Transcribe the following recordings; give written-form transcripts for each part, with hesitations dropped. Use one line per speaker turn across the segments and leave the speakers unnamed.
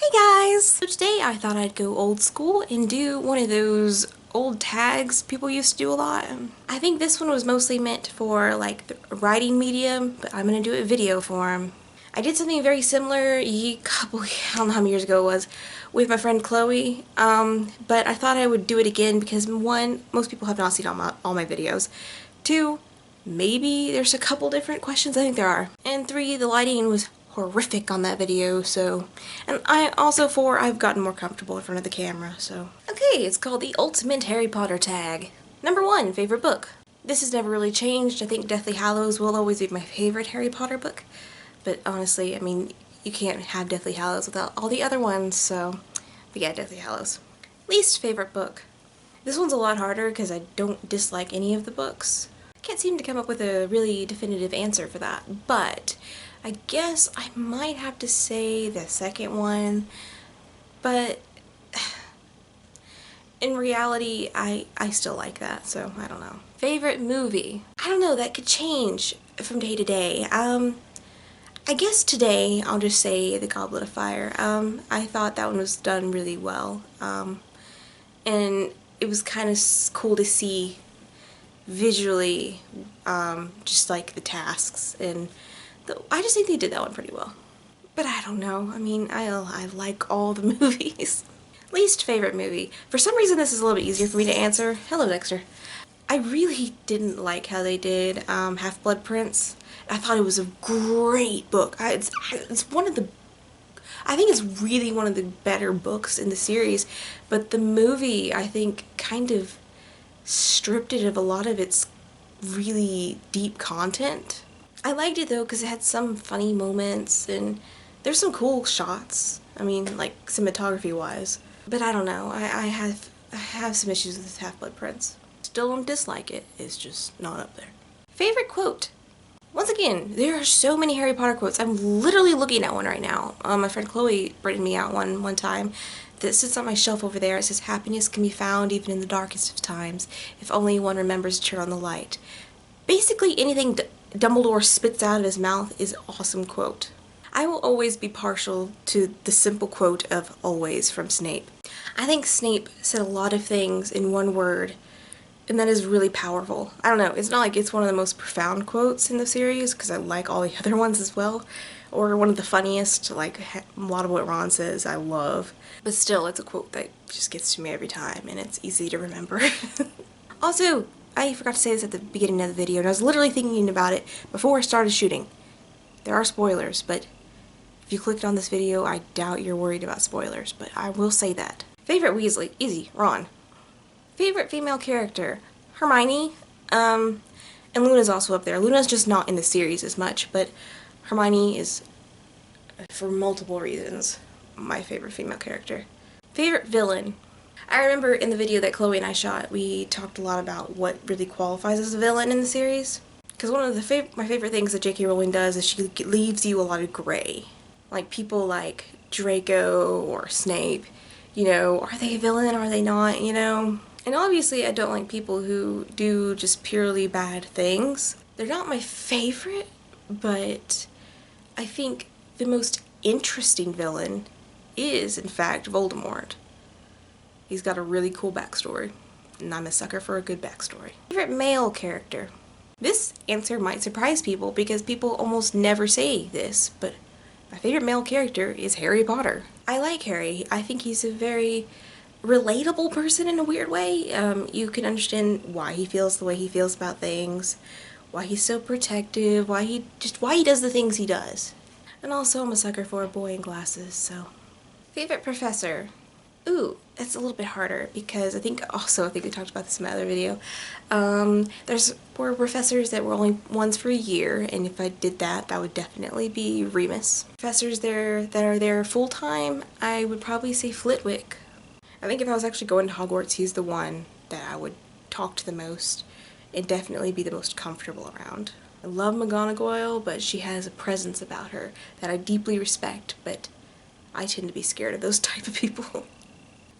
Hey guys! So today I thought I'd go old school and do one of those old tags people used to do a lot. I think this one was mostly meant for like the writing medium, but I'm gonna do a video form. I did something very similar I don't know how many years ago it was, with my friend Chloe, but I thought I would do it again because one, most people have not seen all my videos. Two, maybe there's a couple different questions, I think there are. And three, the lighting was horrific on that video, so. And four, I've gotten more comfortable in front of the camera, so. Okay, it's called the Ultimate Harry Potter Tag. Number 1, favorite book. This has never really changed. I think Deathly Hallows will always be my favorite Harry Potter book. But honestly, I mean, you can't have Deathly Hallows without all the other ones, so. But yeah, Deathly Hallows. Least favorite book. This one's a lot harder because I don't dislike any of the books. I can't seem to come up with a really definitive answer for that, but I guess I might have to say the second one, but in reality, I still like that, so I don't know. Favorite movie? I don't know, that could change from day to day. I guess today I'll just say The Goblet of Fire. I thought that one was done really well, and it was kind of cool to see visually, just like the tasks, and I just think they did that one pretty well. But I don't know, I mean, I like all the movies. Least favorite movie. For some reason this is a little bit easier for me to answer. Hello, Dexter. I really didn't like how they did Half-Blood Prince. I thought it was a great book. It's one of the, I think it's really one of the better books in the series, but the movie, I think, kind of stripped it of a lot of its really deep content. I liked it though because it had some funny moments and there's some cool shots. I mean, like cinematography wise. But I don't know. I have some issues with Half-Blood Prince. Still don't dislike it. It's just not up there. Favorite quote. Once again, there are so many Harry Potter quotes. I'm literally looking at one right now. My friend Chloe printed me out one time that sits on my shelf over there. It says, "Happiness can be found even in the darkest of times, if only one remembers to turn on the light." Basically anything Dumbledore spits out of his mouth is an awesome quote. I will always be partial to the simple quote of "always" from Snape. I think Snape said a lot of things in one word, and that is really powerful. I don't know, it's not like it's one of the most profound quotes in the series, because I like all the other ones as well, or one of the funniest, like a lot of what Ron says I love. But still, it's a quote that just gets to me every time, and it's easy to remember. Also, I forgot to say this at the beginning of the video, and I was literally thinking about it before I started shooting. There are spoilers, but if you clicked on this video, I doubt you're worried about spoilers, but I will say that. Favorite Weasley? Easy. Ron. Favorite female character? Hermione. And Luna's also up there. Luna's just not in the series as much, but Hermione is, for multiple reasons, my favorite female character. Favorite villain? I remember in the video that Chloe and I shot, we talked a lot about what really qualifies as a villain in the series. Because one of my favorite things that J.K. Rowling does is she leaves you a lot of gray. Like people like Draco or Snape, you know, are they a villain, are they not, you know? And obviously I don't like people who do just purely bad things. They're not my favorite, but I think the most interesting villain is, in fact, Voldemort. He's got a really cool backstory, and I'm a sucker for a good backstory. Favorite male character? This answer might surprise people because people almost never say this, but my favorite male character is Harry Potter. I like Harry. I think he's a very relatable person in a weird way. You can understand why he feels the way he feels about things, why he's so protective, why he does the things he does. And also I'm a sucker for a boy in glasses, so. Favorite professor? Ooh, that's a little bit harder because I think we talked about this in my other video. Were professors that were only once for a year, and if I did that, that would definitely be Remus. Professors that are there full-time, I would probably say Flitwick. I think if I was actually going to Hogwarts, he's the one that I would talk to the most and definitely be the most comfortable around. I love McGonagall, but she has a presence about her that I deeply respect, but I tend to be scared of those type of people.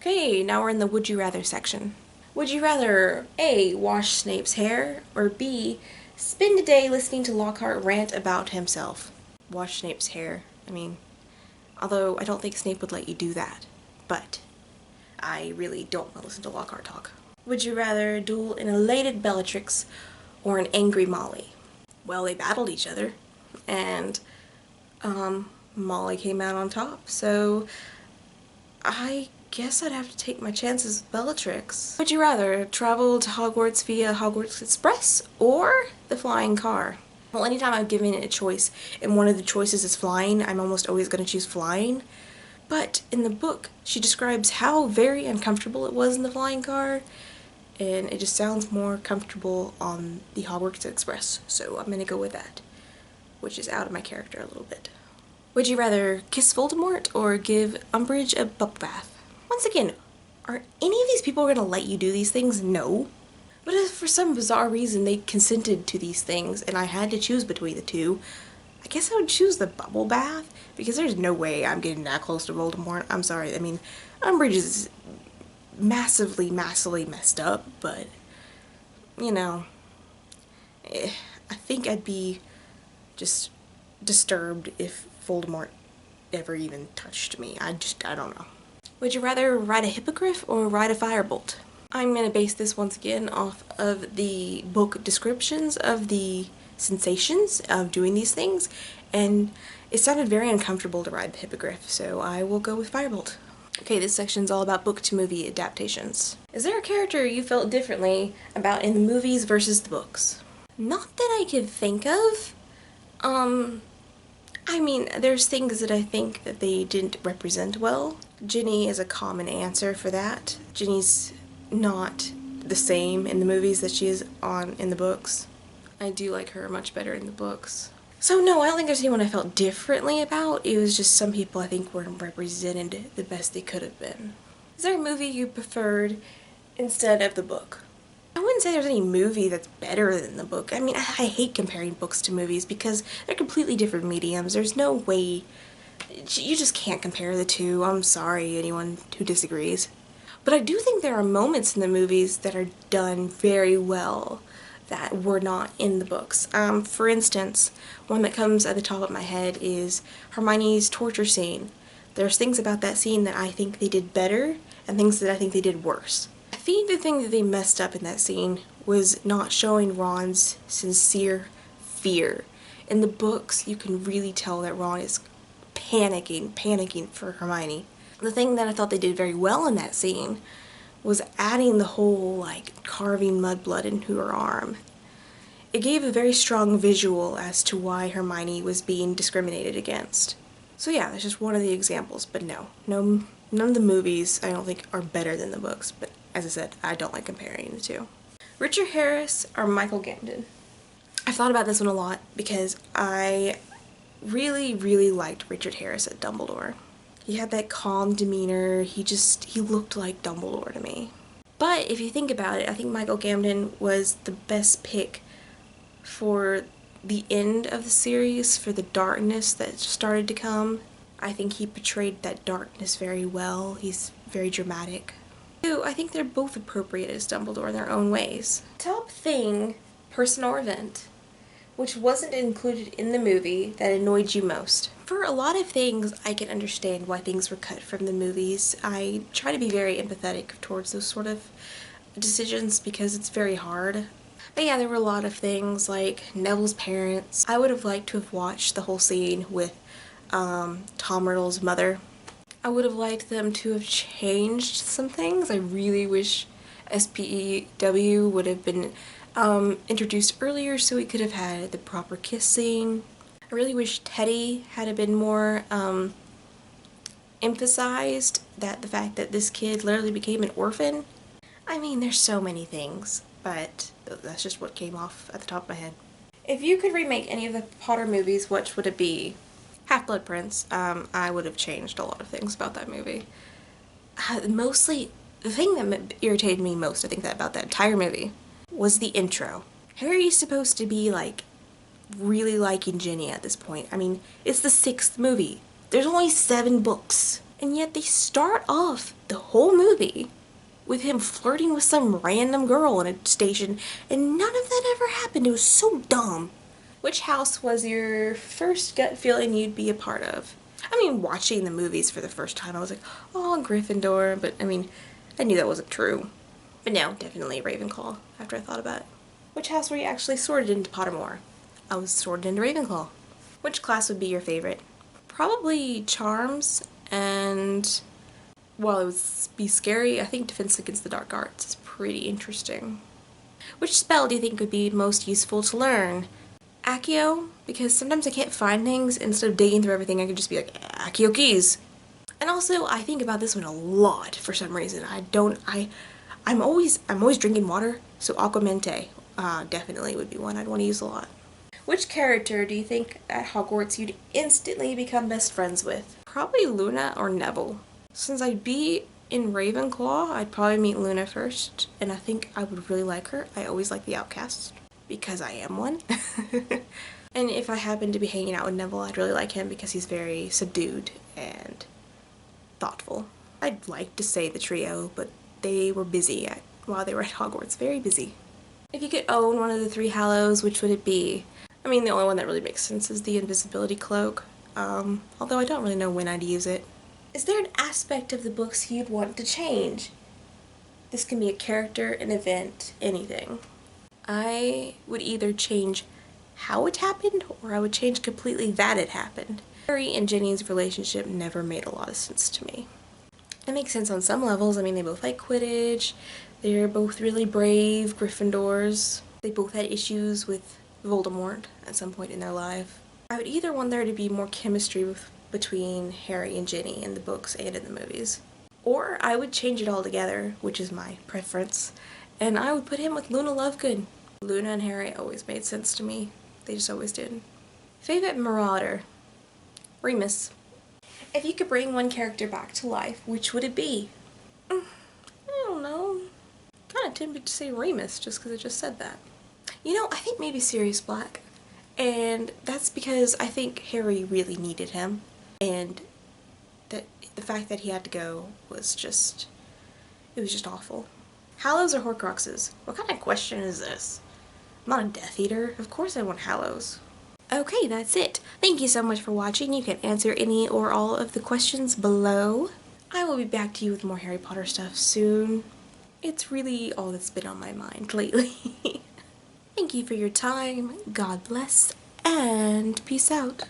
Okay, now we're in the would you rather section. Would you rather A, wash Snape's hair, or B, spend a day listening to Lockhart rant about himself? Wash Snape's hair. I mean, Although I don't think Snape would let you do that. But I really don't want to listen to Lockhart talk. Would you rather duel an elated Bellatrix or an angry Molly? Well, they battled each other, and Molly came out on top, so I guess I'd have to take my chances with Bellatrix. Would you rather travel to Hogwarts via Hogwarts Express or the flying car? Well, anytime I'm given a choice and one of the choices is flying, I'm almost always going to choose flying. But in the book, she describes how very uncomfortable it was in the flying car, and it just sounds more comfortable on the Hogwarts Express, so I'm gonna go with that, which is out of my character a little bit. Would you rather kiss Voldemort or give Umbridge a bubble bath? Once again, are any of these people gonna let you do these things? No. But if for some bizarre reason they consented to these things and I had to choose between the two, I guess I would choose the bubble bath, because there's no way I'm getting that close to Voldemort. I'm sorry, I mean, Umbridge is massively messed up, but, you know, I think I'd be just disturbed if Voldemort ever even touched me. I don't know. Would you rather ride a hippogriff or ride a firebolt? I'm gonna base this once again off of the book descriptions of the sensations of doing these things, and it sounded very uncomfortable to ride the hippogriff, so I will go with firebolt. Okay, this section's all about book to movie adaptations. Is there a character you felt differently about in the movies versus the books? Not that I could think of. I mean, there's things that I think that they didn't represent well. Ginny is a common answer for that. Ginny's not the same in the movies that she is in the books. I do like her much better in the books. So no, I don't think there's anyone I felt differently about. It was just some people I think weren't represented the best they could have been. Is there a movie you preferred instead of the book? I wouldn't say there's any movie that's better than the book. I mean, I hate comparing books to movies because they're completely different mediums. There's no way, you just can't compare the two. I'm sorry, anyone who disagrees. But I do think there are moments in the movies that are done very well that were not in the books. For instance, one that comes at the top of my head is Hermione's torture scene. There's things about that scene that I think they did better and things that I think they did worse. I think the thing that they messed up in that scene was not showing Ron's sincere fear. In the books, you can really tell that Ron is panicking for Hermione. The thing that I thought they did very well in that scene was adding the whole, like, carving mudblood into her arm. It gave a very strong visual as to why Hermione was being discriminated against. So yeah, that's just one of the examples, but no, none of the movies I don't think are better than the books, but as I said, I don't like comparing the two. Richard Harris or Michael Gambon? I've thought about this one a lot because I really liked Richard Harris at Dumbledore. He had that calm demeanor, he looked like Dumbledore to me. But if you think about it, I think Michael Gambon was the best pick for the end of the series, for the darkness that started to come. I think he portrayed that darkness very well. He's very dramatic. So I think they're both appropriate as Dumbledore in their own ways. Top thing, person or event, which wasn't included in the movie that annoyed you most. For a lot of things, I can understand why things were cut from the movies. I try to be very empathetic towards those sort of decisions because it's very hard. But yeah, there were a lot of things like Neville's parents. I would have liked to have watched the whole scene with Tom Riddle's mother. I would have liked them to have changed some things. I really wish SPEW would have been introduced earlier so we could have had the proper kiss scene. I really wish Teddy had been more emphasized, that the fact that this kid literally became an orphan. I mean, there's so many things, but that's just what came off at the top of my head. If you could remake any of the Potter movies, which would it be? Half-Blood Prince. I would have changed a lot of things about that movie. Mostly, the thing that irritated me most, I think, about that entire movie was the intro. Harry's supposed to be, like, really liking Ginny at this point. I mean, it's the 6th movie. There's only 7 books. And yet they start off the whole movie with him flirting with some random girl in a station, and none of that ever happened. It was so dumb. Which house was your first gut feeling you'd be a part of? I mean, watching the movies for the first time, I was like, oh, Gryffindor, but I mean, I knew that wasn't true. But no, definitely Ravenclaw, after I thought about it. Which house were you actually sorted into Pottermore? I was sorted into Ravenclaw. Which class would be your favorite? Probably Charms, and while it would be scary, I think Defense Against the Dark Arts is pretty interesting. Which spell do you think would be most useful to learn? Accio, because sometimes I can't find things, and instead of digging through everything, I could just be like, Accio keys. And also, I think about this one a lot for some reason. I'm always drinking water, so Aquamente definitely would be one I'd want to use a lot. Which character do you think at Hogwarts you'd instantly become best friends with? Probably Luna or Neville. Since I'd be in Ravenclaw, I'd probably meet Luna first, and I think I would really like her. I always like the outcasts, because I am one. And if I happen to be hanging out with Neville, I'd really like him because he's very subdued and thoughtful. I'd like to say the trio, but they were busy while they were at Hogwarts, very busy. If you could own one of the 3 Hallows, which would it be? I mean, the only one that really makes sense is the invisibility cloak, although I don't really know when I'd use it. Is there an aspect of the books you'd want to change? This can be a character, an event, anything. I would either change how it happened, or I would change completely that it happened. Harry and Ginny's relationship never made a lot of sense to me. It makes sense on some levels. I mean, they both like Quidditch, they're both really brave Gryffindors. They both had issues with Voldemort at some point in their life. I would either want there to be more chemistry between Harry and Ginny in the books and in the movies. Or I would change it all together, which is my preference, and I would put him with Luna Lovegood. Luna and Harry always made sense to me. They just always did. Favorite Marauder? Remus. If you could bring one character back to life, which would it be? I don't know. Kinda tempted to say Remus just because I just said that. You know, I think maybe Sirius Black. And that's because I think Harry really needed him. And that the fact that he had to go was just, it was just awful. Hallows or Horcruxes? What kind of question is this? I'm not a Death Eater. Of course I want Hallows. Okay, that's it. Thank you so much for watching. You can answer any or all of the questions below. I will be back to you with more Harry Potter stuff soon. It's really all that's been on my mind lately. Thank you for your time. God bless, and peace out.